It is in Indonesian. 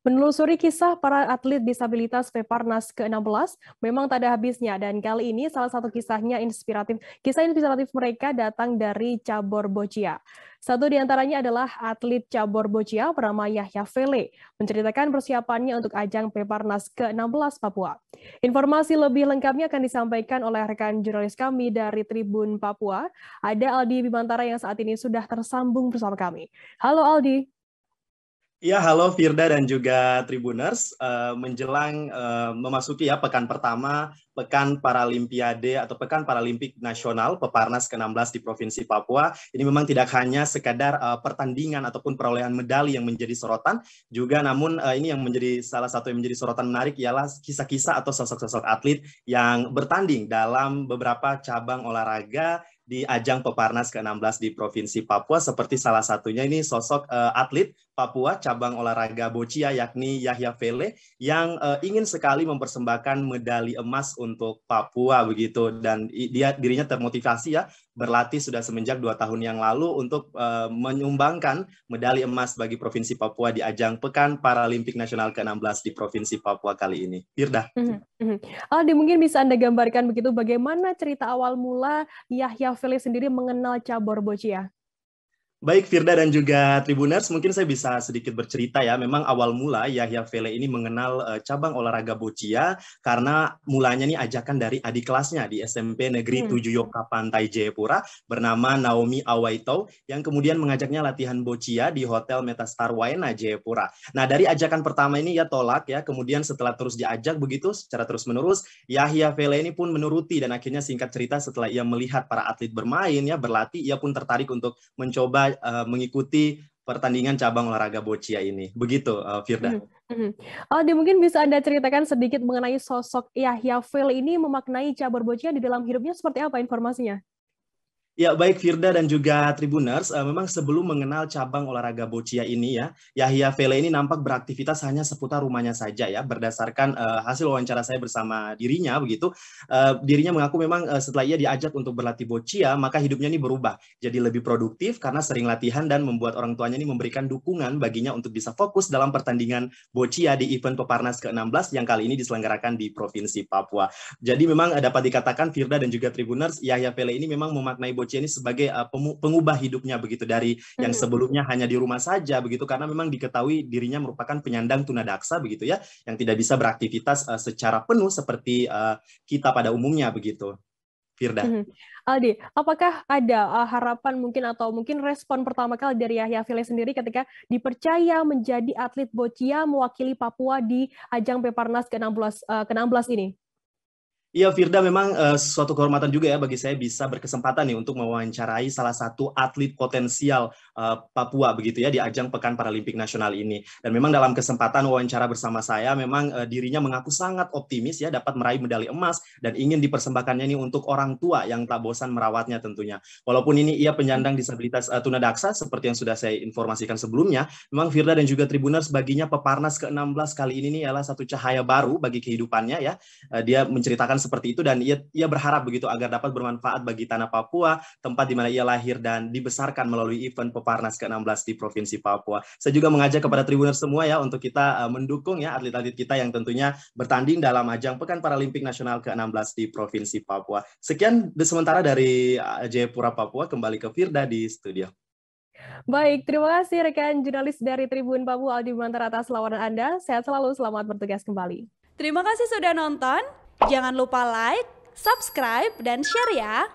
Menelusuri kisah para atlet disabilitas Peparnas ke-16 memang tak ada habisnya dan kali ini salah satu kisah inspiratif mereka datang dari cabur boccia. Satu di antaranya adalah atlet cabur boccia bernama Yahya Fele, menceritakan persiapannya untuk ajang Peparnas ke-16 Papua. Informasi lebih lengkapnya akan disampaikan oleh rekan jurnalis kami dari Tribun Papua, ada Aldi Bimantara yang saat ini sudah tersambung bersama kami. Halo Aldi. Ya, halo Firda dan juga Tribuners. Menjelang memasuki ya pekan pertama, Pekan Paralimpiade atau Pekan Paralimpik Nasional Peparnas ke-16 di Provinsi Papua. Ini memang tidak hanya sekadar pertandingan ataupun perolehan medali yang menjadi sorotan, juga namun ini yang menjadi salah satu yang menjadi sorotan menarik ialah kisah-kisah atau sosok-sosok atlet yang bertanding dalam beberapa cabang olahraga di ajang Peparnas ke-16 di Provinsi Papua, seperti salah satunya ini sosok atlet Papua cabang olahraga boccia yakni Yahya Fele yang ingin sekali mempersembahkan medali emas untuk Papua begitu, dan dirinya termotivasi ya berlatih sudah semenjak 2 tahun yang lalu untuk menyumbangkan medali emas bagi Provinsi Papua di ajang Pekan Paralimpik Nasional ke-16 di Provinsi Papua kali ini. Firda. Aldi, mungkin bisa Anda gambarkan begitu bagaimana cerita awal mula Yahya Fele sendiri mengenal cabur boccia? Baik Firda dan juga Tribuners, mungkin saya bisa sedikit bercerita ya. Memang awal mula Yahya Fele ini mengenal cabang olahraga boccia karena mulanya nih ajakan dari adik kelasnya di SMP Negeri 7 Yoka Pantai Jayapura bernama Naomi Awaito yang kemudian mengajaknya latihan boccia di Hotel Metastar Waena Jayapura. Nah, dari ajakan pertama ini ia tolak ya, kemudian setelah terus diajak begitu secara terus-menerus, Yahya Fele ini pun menuruti dan akhirnya singkat cerita setelah ia melihat para atlet bermain ya, berlatih, ia pun tertarik untuk mencoba mengikuti pertandingan cabang olahraga boccia ini. Begitu, Firda. Aldi, mungkin bisa Anda ceritakan sedikit mengenai sosok Yahya Fele ini memaknai cabur boccia di dalam hidupnya seperti apa informasinya? Ya, baik Firda dan juga Tribuners, memang sebelum mengenal cabang olahraga boccia ini ya, Yahya Fele ini nampak beraktivitas hanya seputar rumahnya saja ya, berdasarkan hasil wawancara saya bersama dirinya begitu. Dirinya mengaku memang setelah ia diajak untuk berlatih boccia, maka hidupnya ini berubah, jadi lebih produktif karena sering latihan dan membuat orang tuanya ini memberikan dukungan baginya untuk bisa fokus dalam pertandingan boccia di event Peparnas ke-16 yang kali ini diselenggarakan di Provinsi Papua. Jadi memang dapat dikatakan Firda dan juga Tribuners, Yahya Fele ini memang memaknai boccia ini sebagai pengubah hidupnya begitu, dari yang sebelumnya hanya di rumah saja begitu, karena memang diketahui dirinya merupakan penyandang tunadaksa begitu ya, yang tidak bisa beraktivitas secara penuh seperti kita pada umumnya begitu. Firda. Aldi, apakah ada harapan mungkin atau mungkin respon pertama kali dari Yahya Fele sendiri ketika dipercaya menjadi atlet boccia mewakili Papua di ajang Peparnas ke-16 ini? Iya Firda, memang suatu kehormatan juga ya bagi saya bisa berkesempatan nih untuk mewawancarai salah satu atlet potensial Papua begitu ya di ajang Pekan Paralimpik Nasional ini. Dan memang dalam kesempatan wawancara bersama saya memang dirinya mengaku sangat optimis ya dapat meraih medali emas dan ingin dipersembahkannya ini untuk orang tua yang tak bosan merawatnya tentunya. Walaupun ini ia penyandang disabilitas tunadaksa seperti yang sudah saya informasikan sebelumnya, memang Firda dan juga Tribuners, baginya Peparnas ke-16 kali ini nih adalah satu cahaya baru bagi kehidupannya ya. Dia menceritakan seperti itu dan ia berharap begitu agar dapat bermanfaat bagi tanah Papua, tempat di mana ia lahir dan dibesarkan melalui event Peparnas ke-16 di Provinsi Papua. Saya juga mengajak kepada Tribuners semua ya untuk kita mendukung ya atlet-atlet kita yang tentunya bertanding dalam ajang Pekan Paralimpik Nasional ke-16 di Provinsi Papua. Sekian sementara dari Jayapura, Papua. Kembali ke Firda di studio. Baik, terima kasih rekan jurnalis dari Tribun Papua Aldi Bimantara atas laporan Anda. Sehat selalu, selamat bertugas kembali. Terima kasih sudah nonton. Jangan lupa like, subscribe, dan share ya.